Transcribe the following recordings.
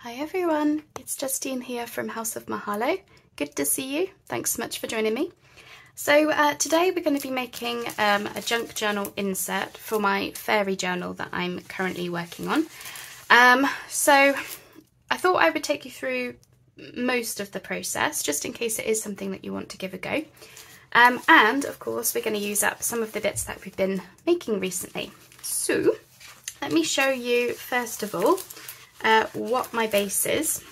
Hi everyone, it's Justine here from House of Mahalo. Good to see you. Thanks so much for joining me. So today we're going to be making a junk journal insert for my fairy journal that I'm currently working on. So I thought I would take you through most of the process just in case it is something that you want to give a go. And of course we're going to use up some of the bits that we've been making recently. So let me show you first of all what my base is.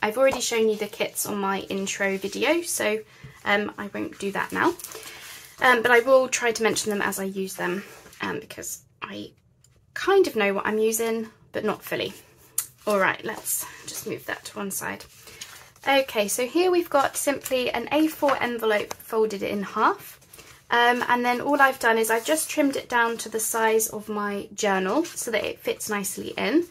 I've already shown you the kits on my intro video, so I won't do that now. But I will try to mention them as I use them because I kind of know what I'm using, but not fully. Alright, let's just move that to one side. Okay, so here we've got simply an A4 envelope folded in half. And then all I've done is I've just trimmed it down to the size of my journal so that it fits nicely in.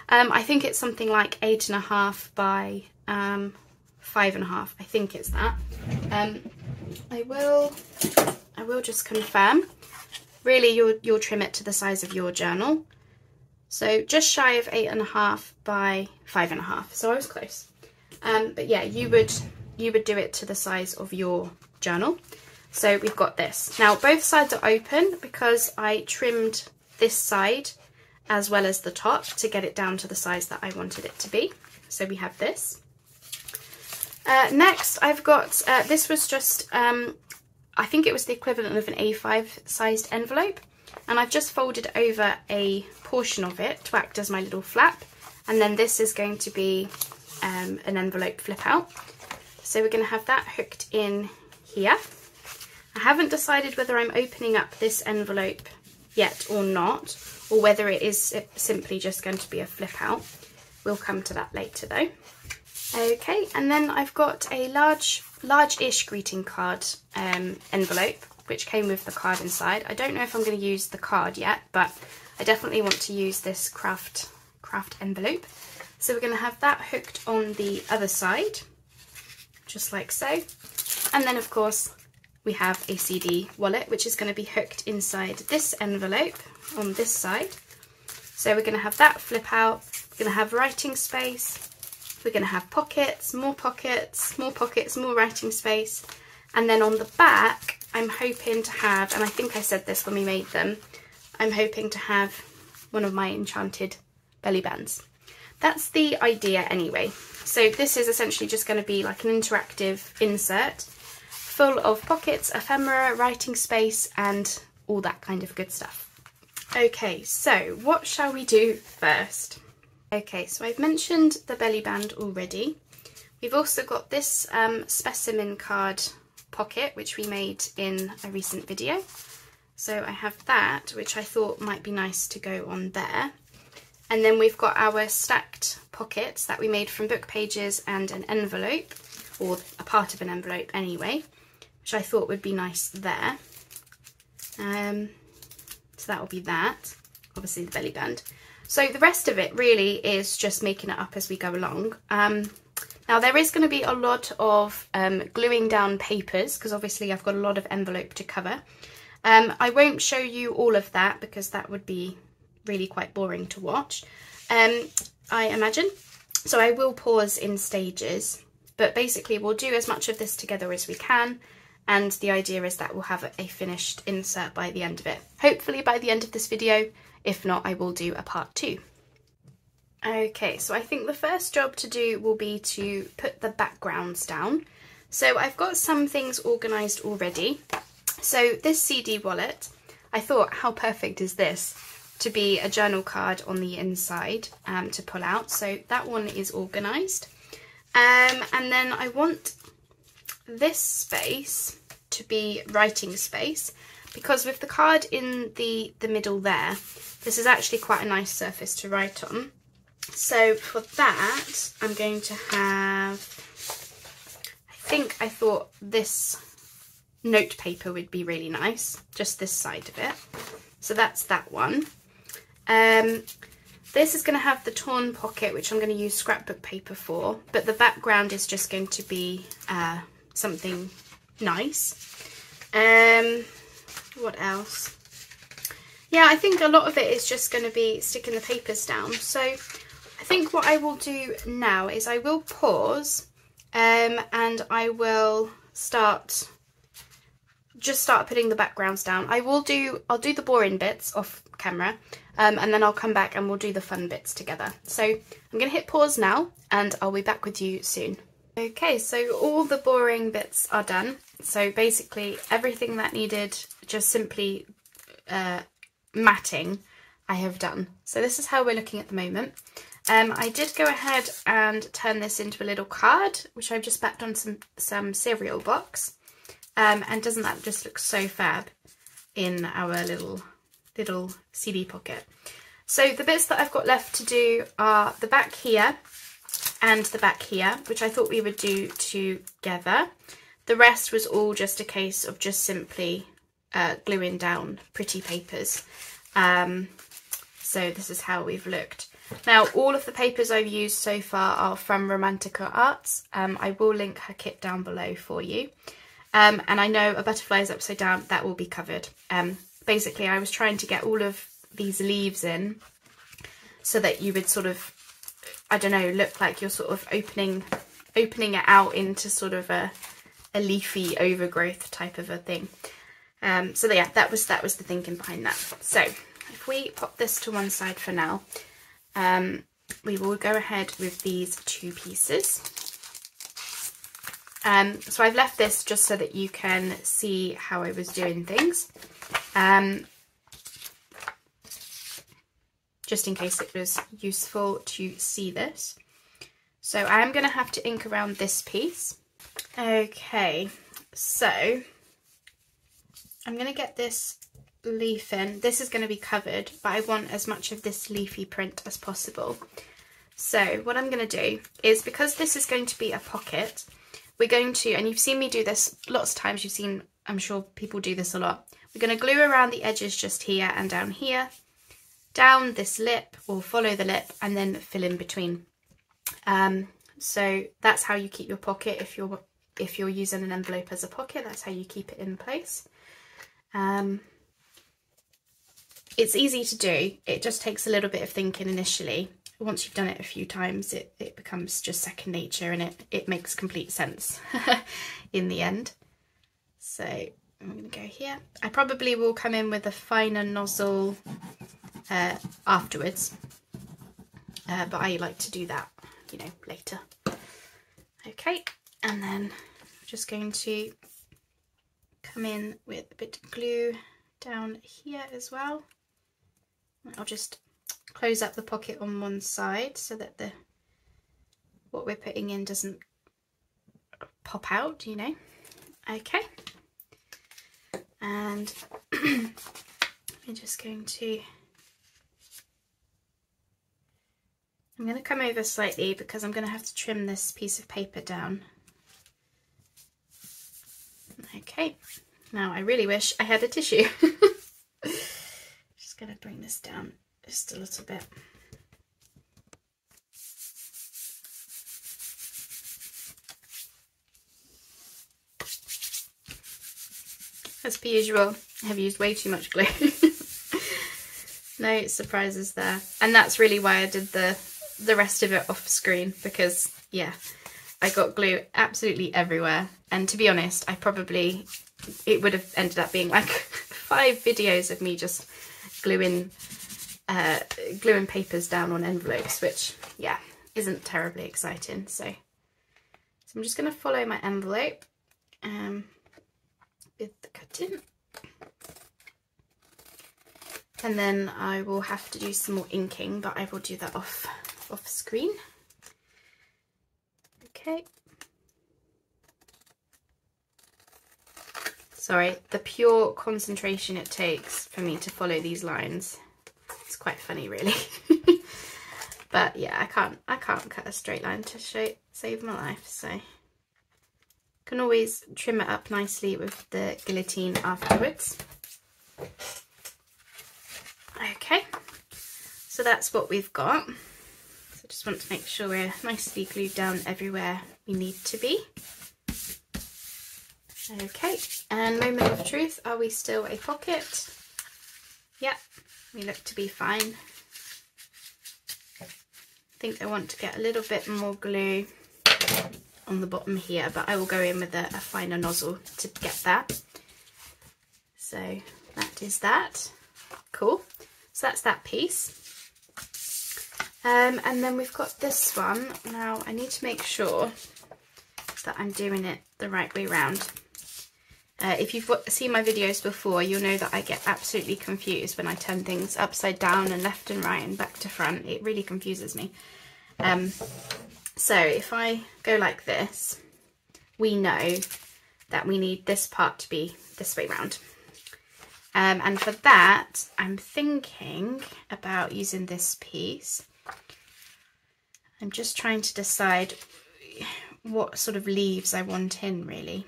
I think it's something like 8.5 by 5.5. I think it's that. I will just confirm. Really, you'll trim it to the size of your journal. So just shy of 8.5 by 5.5. So I was close. But yeah, you would do it to the size of your journal. So we've got this. Now both sides are open because I trimmed this side as well as the top to get it down to the size that I wanted it to be. So we have this. Next I've got, this was just, I think it was the equivalent of an A5 sized envelope, and I've just folded over a portion of it to act as my little flap, and then this is going to be an envelope flip out. So we're going to have that hooked in here. I haven't decided whether I'm opening up this envelope yet or not, or whether it is simply just going to be a flip out. We'll come to that later though. Okay, and then I've got a large-ish greeting card envelope, which came with the card inside. I don't know if I'm going to use the card yet, but I definitely want to use this craft envelope. So we're going to have that hooked on the other side, just like so. And then of course we have a CD wallet, which is going to be hooked inside this envelope on this side. So we're going to have that flip out, we're going to have writing space, we're going to have pockets, more pockets, more pockets, more writing space. And then on the back, I'm hoping to have, and I think I said this when we made them, I'm hoping to have one of my enchanted belly bands. That's the idea anyway. So this is essentially just going to be like an interactive insert full of pockets, ephemera, writing space, and all that kind of good stuff. Okay, so what shall we do first? Okay, so I've mentioned the belly band already. We've also got this specimen card pocket, which we made in a recent video. So I have that, which I thought might be nice to go on there. And then we've got our stacked pockets that we made from book pages and an envelope, or a part of an envelope anyway, which I thought would be nice there. So that will be that, obviously the belly band. So the rest of it really is just making it up as we go along. Now there is going to be a lot of gluing down papers because obviously I've got a lot of envelope to cover. I won't show you all of that because that would be really quite boring to watch, I imagine. So I will pause in stages, but basically we'll do as much of this together as we can. And the idea is that we'll have a finished insert by the end of it. Hopefully by the end of this video. If not, I will do a part 2. Okay, so I think the first job to do will be to put the backgrounds down. So I've got some things organised already. So this CD wallet, I thought, how perfect is this to be a journal card on the inside to pull out. So that one is organised. And then I want this space to be writing space, because with the card in the middle there, this is actually quite a nice surface to write on. So for that, I'm going to have, I thought this note paper would be really nice, just this side of it. So that's that one. This is going to have the torn pocket, which I'm going to use scrapbook paper for, but the background is just going to be something nice. What else? Yeah, I think a lot of it is just going to be sticking the papers down. So I think what I will do now is I will pause and I will start putting the backgrounds down. I'll do the boring bits off camera, and then I'll come back and we'll do the fun bits together. So I'm going to hit pause now and I'll be back with you soon. Okay, so all the boring bits are done. So basically everything that needed just simply matting I have done. So this is how we're looking at the moment. I did go ahead and turn this into a little card, which I've just backed on some cereal box. And doesn't that just look so fab in our little CD pocket? So the bits that I've got left to do are the back here and the back here, which I thought we would do together. The rest was all just a case of just simply gluing down pretty papers. So this is how we've looked. Now, all of the papers I've used so far are from Romantica Arts. I will link her kit down below for you. And I know A Butterfly is Upside Down, that will be covered. Basically, I was trying to get all of these leaves in so that you would sort of, I don't know, look like you're sort of opening it out into sort of a leafy overgrowth type of a thing. So yeah, that was the thinking behind that. So if we pop this to one side for now, we will go ahead with these two pieces. So I've left this just so that you can see how I was doing things, just in case it was useful to see this. So I am going to have to ink around this piece. Okay, so I'm going to get this leaf in. This is going to be covered, but I want as much of this leafy print as possible. So what I'm going to do is, because this is going to be a pocket, we're going to, and you've seen me do this lots of times, you've seen, I'm sure people do this a lot. We're going to glue around the edges just here and down here, down this lip, or follow the lip, and then fill in between. So that's how you keep your pocket. If you're using an envelope as a pocket, that's how you keep it in place. It's easy to do. It just takes a little bit of thinking initially. Once you've done it a few times, it becomes just second nature, and it makes complete sense in the end. So I'm going to go here. I probably will come in with a finer nozzle afterwards, but I like to do that, you know, later. Okay, and then I'm just going to come in with a bit of glue down here as well. I'll just close up the pocket on one side so that what we're putting in doesn't pop out, you know. Okay, and I'm just going to, I'm going to come over slightly because I'm going to have to trim this piece of paper down. Okay, now I really wish I had a tissue. Just going to bring this down just a little bit. As per usual, I have used way too much glue. No surprises there. And that's really why I did the rest of it off screen, because yeah, I got glue absolutely everywhere. And to be honest, it would have ended up being like 5 videos of me just gluing papers down on envelopes, which yeah, isn't terribly exciting. So I'm just going to follow my envelope with the cutting, and then I will have to do some more inking, but I will do that off screen. Okay. Sorry, the pure concentration it takes for me to follow these lines, it's quite funny really. But yeah, I can't cut a straight line to save my life, so can always trim it up nicely with the guillotine afterwards. Okay, so that's what we've got. So just want to make sure we're nicely glued down everywhere we need to be. Okay, and moment of truth, are we still a pocket? Yep, we look to be fine. think I want to get a little bit more glue on the bottom here, but I will go in with a finer nozzle to get that. So that is that. Cool. So that's that piece. And then we've got this one. Now I need to make sure that I'm doing it the right way round. If you've seen my videos before, you'll know that I get absolutely confused when I turn things upside down and left and right and back to front. It really confuses me. So if I go like this, we know that we need this part to be this way round. And for that, I'm thinking about using this piece. I'm just trying to decide what sort of leaves I want in, really.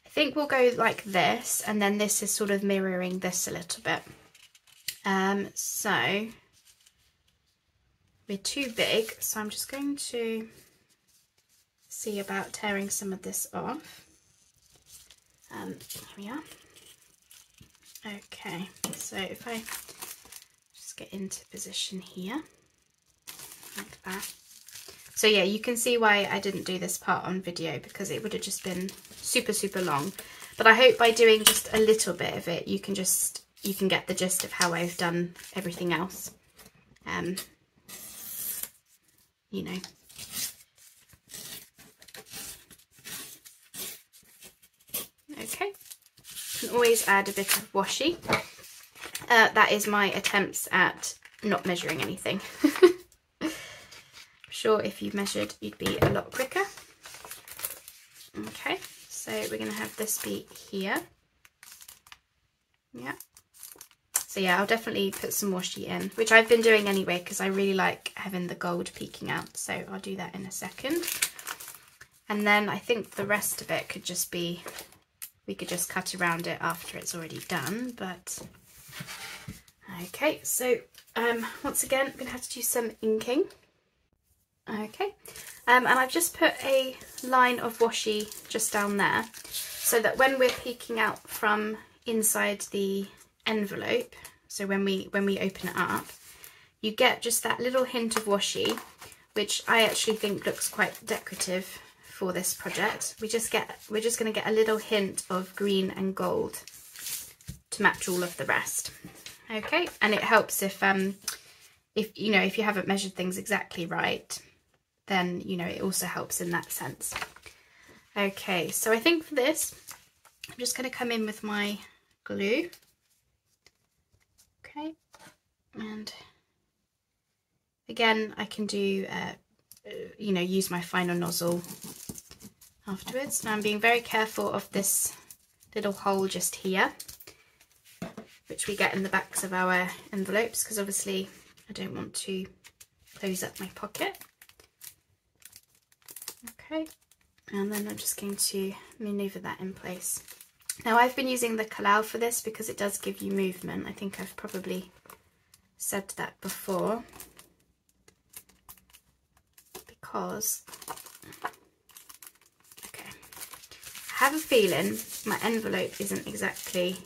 I think we'll go like this, and then this is sort of mirroring this a little bit. So we're too big, so I'm just going to see about tearing some of this off. Here we are. Okay, so if I just get into position here, like that. So yeah, you can see why I didn't do this part on video, because it would have just been super, super long. But I hope by doing just a little bit of it, you can get the gist of how I've done everything else. You know. Okay. You can always add a bit of washi. That is my attempts at not measuring anything. Sure, if you measured, you'd be a lot quicker. Okay, so we're going to have this be here. Yeah. So yeah, I'll definitely put some washi in, which I've been doing anyway because I really like having the gold peeking out. So I'll do that in a second. And then I think the rest of it could just be, we could just cut around it after it's already done. But okay, so once again, I'm going to have to do some inking. Okay, and I've just put a line of washi just down there so that when we're peeking out from inside the envelope, so when we open it up, you get just that little hint of washi, which I actually think looks quite decorative for this project. We're just going to get a little hint of green and gold to match all of the rest. Okay, and it helps if you know, if you haven't measured things exactly right, then, you know, it also helps in that sense. Okay, so I think for this, I'm just going to come in with my glue. Okay, and again, I can do, you know, use my finer nozzle afterwards. Now I'm being very careful of this little hole just here, which we get in the backs of our envelopes, because obviously I don't want to close up my pocket. Okay, and then I'm just going to manoeuvre that in place. Now I've been using the Collall for this because it does give you movement. I think I've probably said that before. Because, okay, I have a feeling my envelope isn't exactly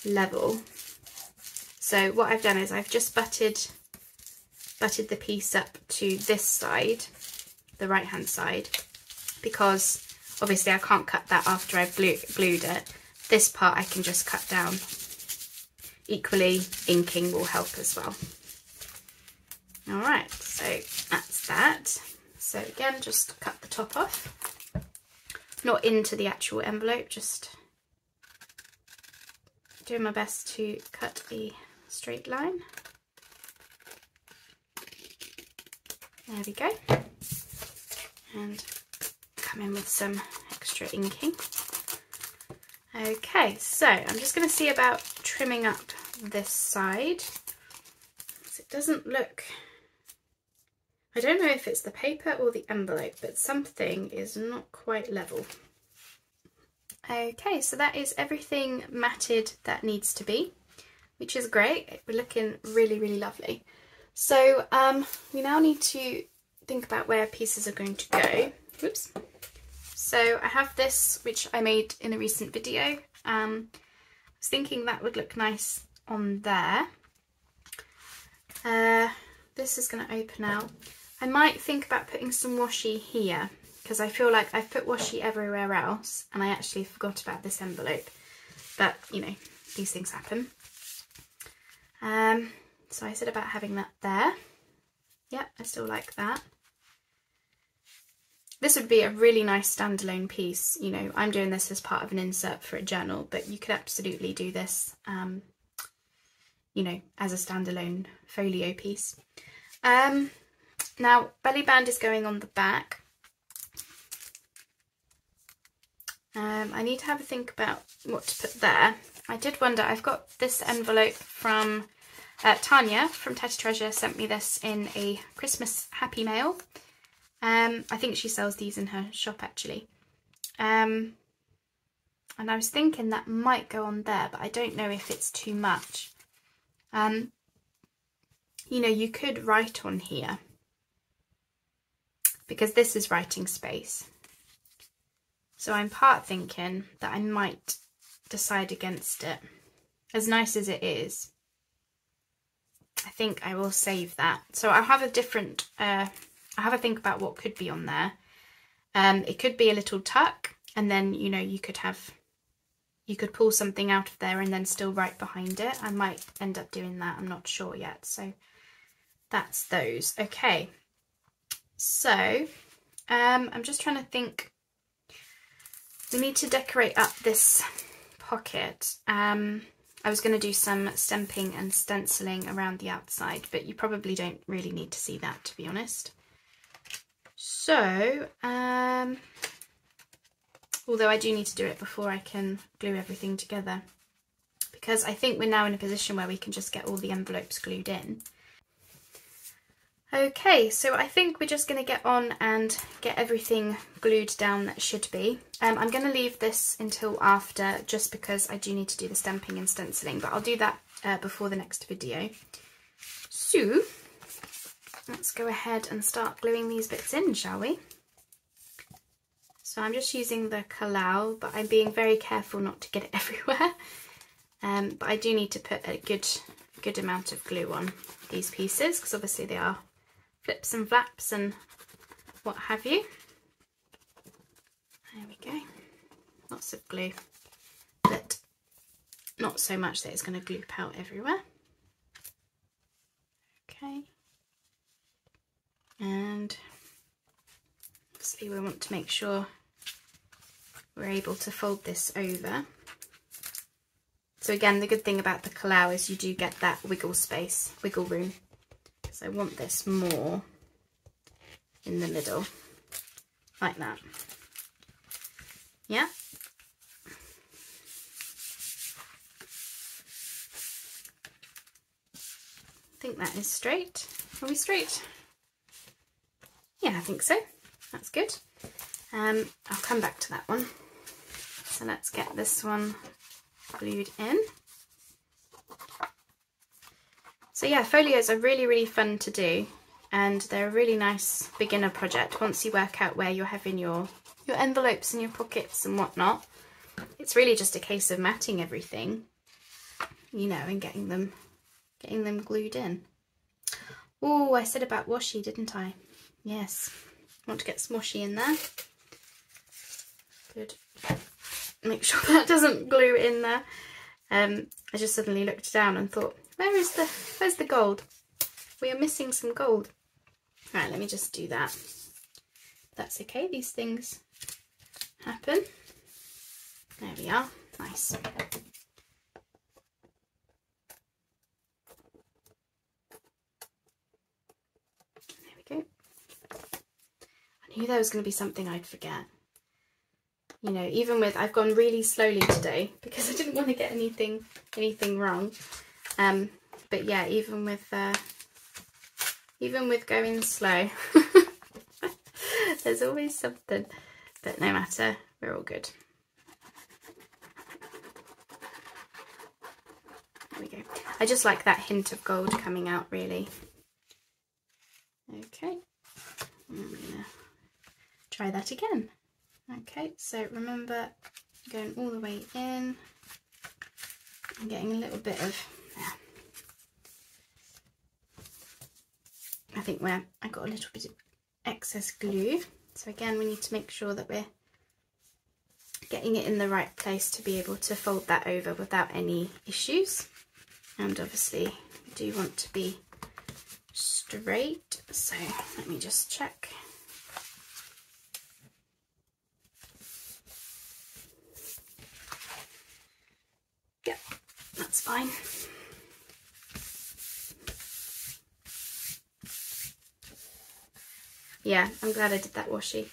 level. So what I've done is I've just butted the piece up to this side, the right hand side, because obviously I can't cut that after I've glued it. This part I can just cut down. Equally, inking will help as well. Alright, so that's that. So again, just cut the top off. Not into the actual envelope, just doing my best to cut a straight line. There we go. And come in with some extra inking. Okay, so I'm just going to see about trimming up this side. So it doesn't look, I don't know if it's the paper or the envelope, but something is not quite level. Okay, so that is everything matted that needs to be, which is great. We're looking really, really lovely. So we now need to think about where pieces are going to go. Oops. So I have this, which I made in a recent video. I was thinking that would look nice on there. this is going to open out. I might think about putting some washi here, because I feel like I've put washi everywhere else and I actually forgot about this envelope. But, you know, these things happen. So I said about having that there. Yeah, I still like that. This would be a really nice standalone piece. You know, I'm doing this as part of an insert for a journal, but you could absolutely do this, you know, as a standalone folio piece. Now, belly band is going on the back. I need to have a think about what to put there. I did wonder, I've got this envelope from Tanya from Tatty Treasure, sent me this in a Christmas happy mail. I think she sells these in her shop actually. And I was thinking that might go on there, but I don't know if it's too much. You know, you could write on here, because this is writing space. So I'm part thinking that I might decide against it. As nice as it is, I think I will save that. So I'll have a different, I'll have a think about what could be on there. It could be a little tuck, and then, you know, you could pull something out of there and then still write behind it. I might end up doing that, I'm not sure yet. So that's those. Okay, so I'm just trying to think. We need to decorate up this pocket. I was going to do some stamping and stenciling around the outside, but you probably don't really need to see that, to be honest. So, although I do need to do it before I can glue everything together, because I think we're now in a position where we can just get all the envelopes glued in. Okay, so I think we're just going to get on and get everything glued down that should be. I'm going to leave this until after, just because I do need to do the stamping and stenciling, but I'll do that before the next video. So, let's go ahead and start gluing these bits in, shall we? So I'm just using the Kalau, but I'm being very careful not to get it everywhere. But I do need to put a good amount of glue on these pieces, because obviously they are flips and flaps and what have you. There we go. Lots of glue, but not so much that it's going to gloop out everywhere. Okay. And obviously we want to make sure we're able to fold this over. So again, the good thing about the Kalau is you do get that wiggle space, wiggle room. So I want this more in the middle, like that. Yeah. I think that is straight. Are we straight? Yeah, I think so. That's good. I'll come back to that one. So let's get this one glued in. So yeah, folios are really, really fun to do, and they're a really nice beginner project once you work out where you're having your envelopes and your pockets and whatnot. It's really just a case of matting everything, you know, and getting them glued in. Oh, I said about washi, didn't I? Yes, want to get some washi in there. Good. Make sure that doesn't glue in there. I just suddenly looked down and thought, where's the gold? We are missing some gold. Right, let me just do that. That's okay, these things happen. There we are, nice. There we go. I knew there was going to be something I'd forget. You know, even with, I've gone really slowly today because I didn't want to get anything wrong. But yeah, even with going slow, there's always something. But no matter, we're all good. There we go. I just like that hint of gold coming out, really. Okay, I'm gonna try that again. Okay, so remember going all the way in and getting a little bit of, think where I got a little bit of excess glue. So again, we need to make sure that we're getting it in the right place to be able to fold that over without any issues. And obviously we do want to be straight, so let me just check. Yep, that's fine. Yeah, I'm glad I did that washi.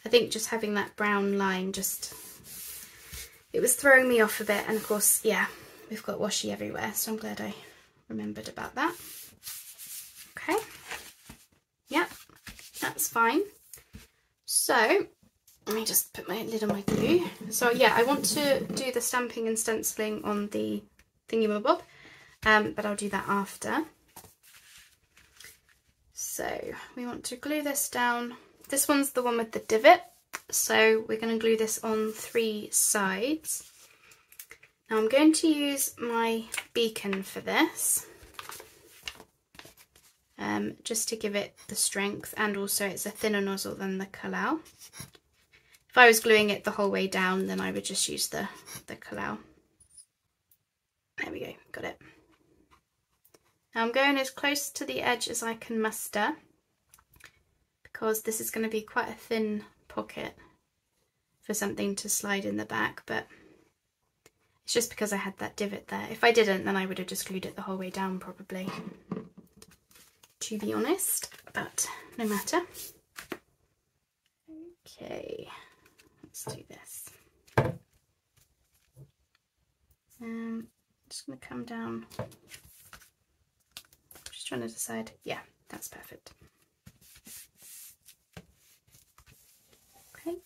I think just having that brown line it was throwing me off a bit, and of course, yeah, we've got washi everywhere, so I'm glad I remembered about that. Okay, yep, that's fine. So let me just put my lid on my glue. So yeah, I want to do the stamping and stenciling on the thingamabob, but I'll do that after. So we want to glue this down. This one's the one with the divot, so we're going to glue this on 3 sides. Now I'm going to use my beacon for this, just to give it the strength, and also it's a thinner nozzle than the Collall. If I was gluing it the whole way down, then I would just use the Collall. There we go, got it. Now I'm going as close to the edge as I can muster, because this is going to be quite a thin pocket for something to slide in the back, but it's just because I had that divot there. If I didn't, then I would have just glued it the whole way down probably, to be honest, but no matter. Okay, let's do this. I'm just going to come down. Just trying to decide. Yeah, that's perfect. Okay.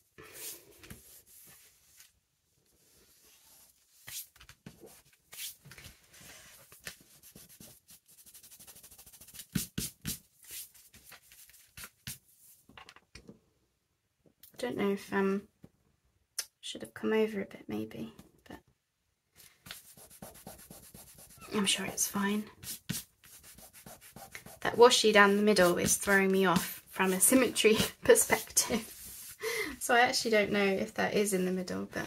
I don't know if should have come over a bit maybe, but I'm sure it's fine. That washi down the middle is throwing me off from a symmetry perspective. So I actually don't know if that is in the middle, but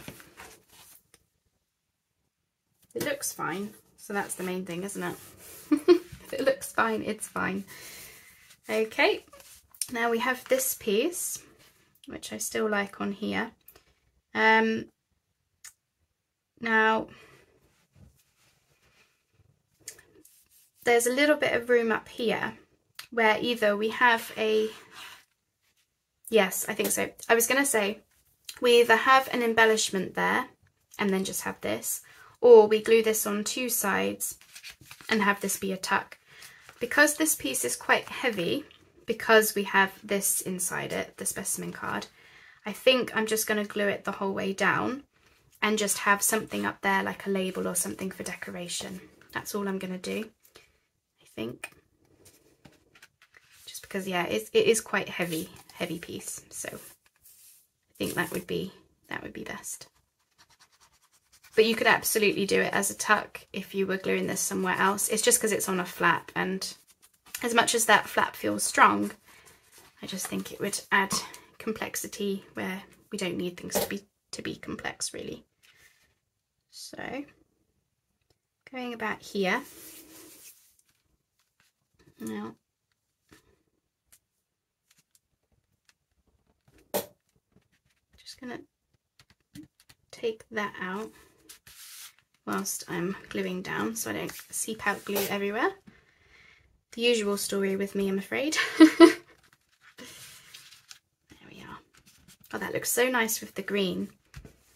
it looks fine. So that's the main thing, isn't it? If it looks fine, it's fine. Okay, now we have this piece, which I still like on here. Now, there's a little bit of room up here where either we have a, yes, I think so. I was going to say we either have an embellishment there and then just have this, or we glue this on 2 sides and have this be a tuck. Because this piece is quite heavy, because we have this inside it, the specimen card, I think I'm just going to glue it the whole way down and just have something up there like a label or something for decoration. That's all I'm going to do, I think. Just because, yeah, it is quite heavy piece, so I think that would be best. But you could absolutely do it as a tuck if you were gluing this somewhere else. It's just because it's on a flap, and as much as that flap feels strong, I just think it would add complexity where we don't need things to be complex really. So going about here now, just gonna take that out whilst I'm gluing down so I don't seep out glue everywhere. The usual story with me, I'm afraid. There we are. Oh, that looks so nice with the green.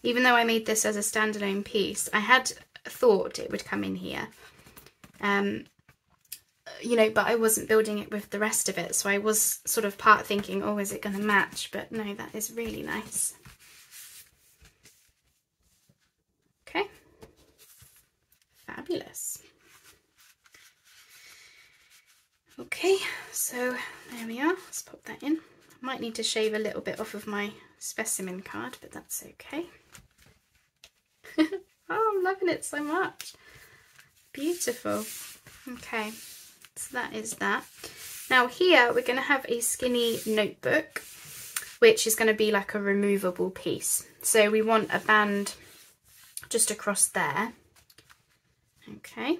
Even though I made this as a standalone piece, I had thought it would come in here. You know, but I wasn't building it with the rest of it, so I was sort of part thinking, oh, is it going to match? But no, that is really nice. Okay. Fabulous. Okay, so there we are. Let's pop that in. I might need to shave a little bit off of my specimen card, but that's okay. Oh, I'm loving it so much. Beautiful. Okay, so that is that. Now here we're going to have a skinny notebook, which is going to be like a removable piece. So we want a band just across there. Okay,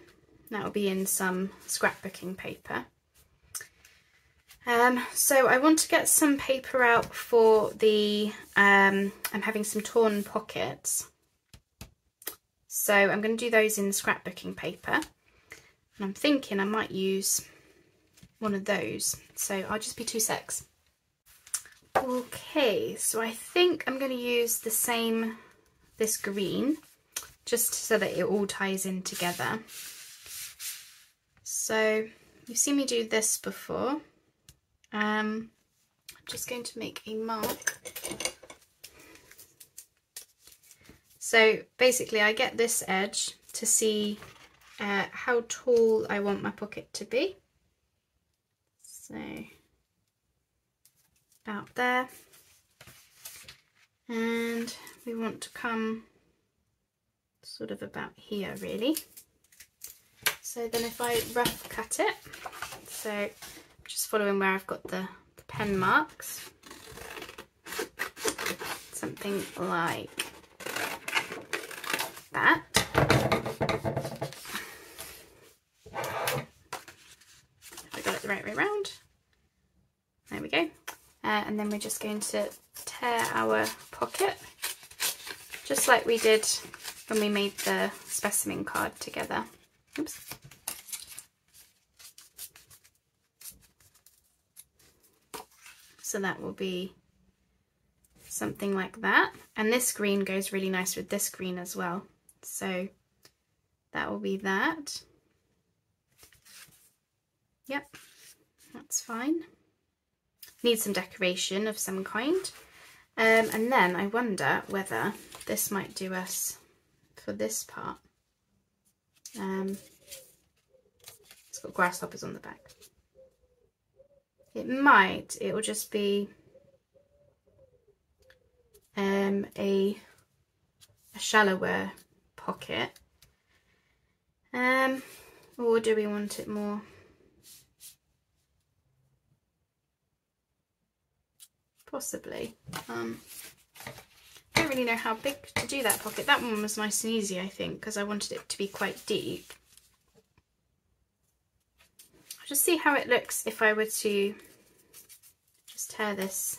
that will be in some scrapbooking paper. So I want to get some paper out for the, I'm having some torn pockets. So I'm going to do those in scrapbooking paper. And I'm thinking I might use one of those. So I'll just be 2 secs. Okay, so I think I'm going to use this green, just so that it all ties in together. So you've seen me do this before. I'm just going to make a mark. So basically I get this edge to see how tall I want my pocket to be. So about there. And we want to come sort of about here really. So then if I rough cut it, so just following where I've got the pen marks, something like that. I got it the right way around. There we go. And then we're just going to tear our pocket, just like we did when we made the specimen card together. Oops. So that will be something like that. And this green goes really nice with this green as well. So that will be that. Yep, that's fine. Need some decoration of some kind. And then I wonder whether this might do us for this part. It's got grasshoppers on the back. It might, it will just be a shallower pocket. Or do we want it more? Possibly. I don't really know how big to do that pocket. That one was nice and easy, I think, because I wanted it to be quite deep. I'll just see how it looks if I were to just tear this.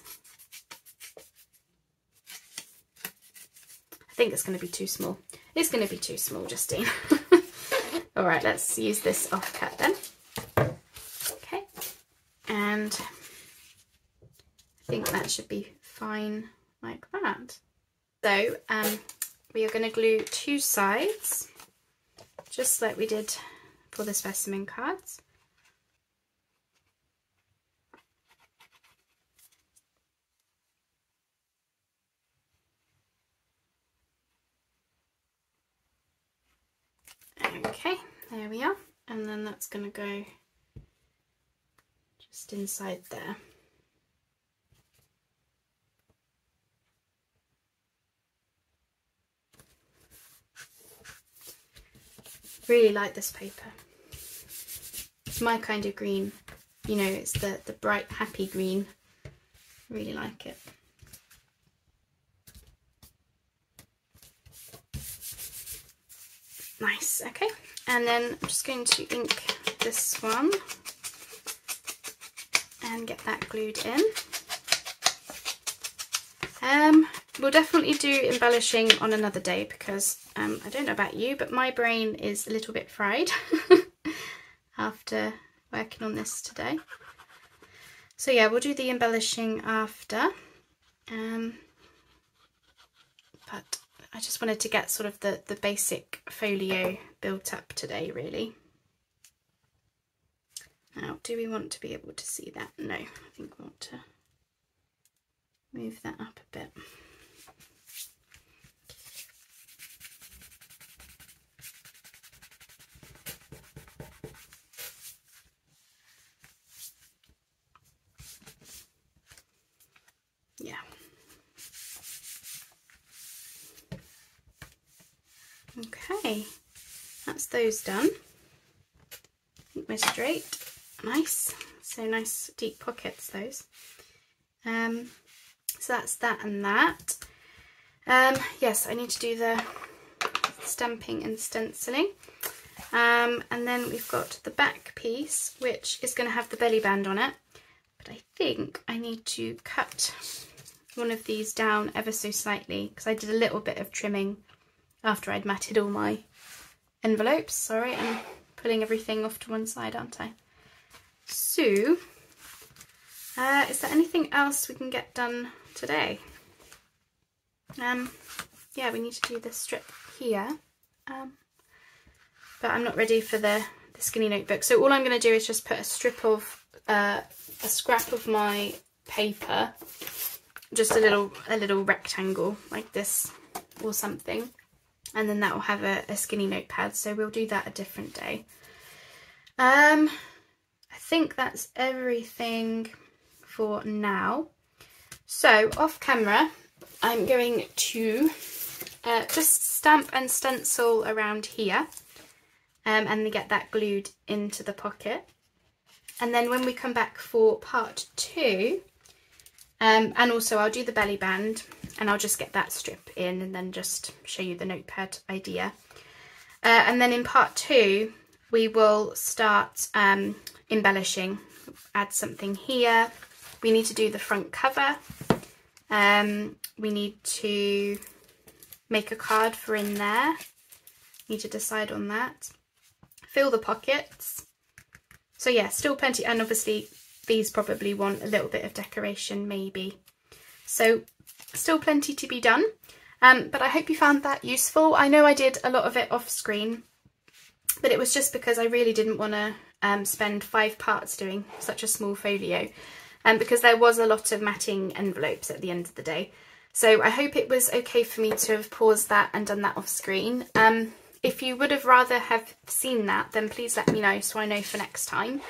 I think it's going to be too small. It's going to be too small, Justine. All right, let's use this offcut then. Okay, and I think that should be fine like that. So we are going to glue 2 sides, just like we did for the specimen cards. Okay, there we are, and then that's going to go just inside there. Really like this paper. It's my kind of green, you know, it's the bright happy green. Really like it. Nice, okay, and then I'm just going to ink this one and get that glued in. We'll definitely do embellishing on another day because I don't know about you, but my brain is a little bit fried after working on this today. So yeah, we'll do the embellishing after. But I just wanted to get sort of the basic folio built up today, really. Now, do we want to be able to see that? No, I think we want to move that up a bit. Yeah. Okay, that's those done. I think we're straight. Nice. So nice deep pockets, those. So that's that and that. Yes, I need to do the stamping and stenciling. And then we've got the back piece, which is going to have the belly band on it. But I think I need to cut one of these down ever so slightly, because I did a little bit of trimming after I'd matted all my envelopes. Sorry, I'm pulling everything off to one side, aren't I? So, is there anything else we can get done today? Yeah, we need to do this strip here, but I'm not ready for the skinny notebook. So all I'm going to do is just put a strip of, a scrap of my paper, just a little rectangle like this or something, and then that will have a skinny notepad. So we'll do that a different day. I think that's everything for now. So off camera, I'm going to just stamp and stencil around here, and then get that glued into the pocket. And then when we come back for part 2, and also I'll do the belly band, and I'll just get that strip in and then just show you the notepad idea. And then in part 2, we will start embellishing. Add something here. We need to do the front cover. We need to make a card for in there. Need to decide on that. Fill the pockets. So yeah, still plenty, and obviously these probably want a little bit of decoration maybe. So still plenty to be done. But I hope you found that useful. I know I did a lot of it off screen, but it was just because I really didn't want to spend 5 parts doing such a small folio, because there was a lot of matting envelopes at the end of the day. So I hope it was okay for me to have paused that and done that off screen. If you would have rather have seen that, then please let me know so I know for next time.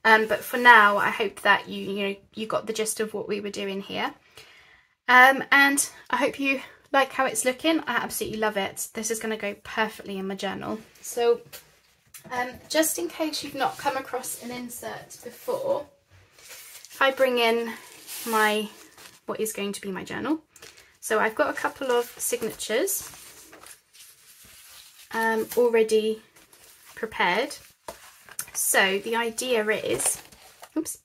But for now, I hope that you got the gist of what we were doing here. And I hope you like how it's looking. I absolutely love it. This is going to go perfectly in my journal. So just in case you've not come across an insert before, if I bring in what is going to be my journal. So I've got a couple of signatures already prepared. So the idea is, oops,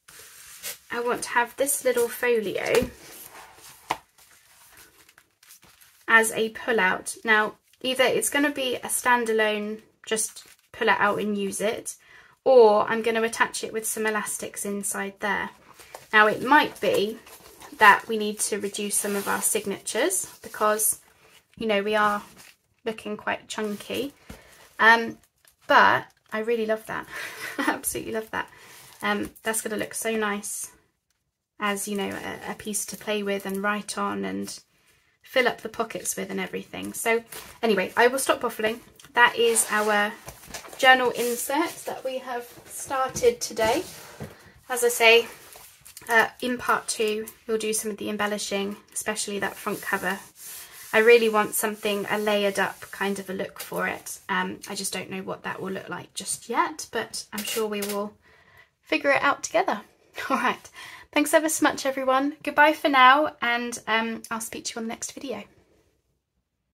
I want to have this little folio as a pull-out. Now, either it's going to be a standalone, just pull it out and use it, or I'm going to attach it with some elastics inside there. Now, it might be that we need to reduce some of our signatures because, we are looking quite chunky. But I really love that. I absolutely love that. That's going to look so nice as, a piece to play with and write on and fill up the pockets with and everything. So anyway, I will stop waffling. That is our journal insert that we have started today. As I say, in part 2, we'll do some of the embellishing, especially that front cover. I really want something, a layered up kind of a look for it. I just don't know what that will look like just yet, but I'm sure we will figure it out together. All right, thanks ever so much, everyone. Goodbye for now, and I'll speak to you on the next video.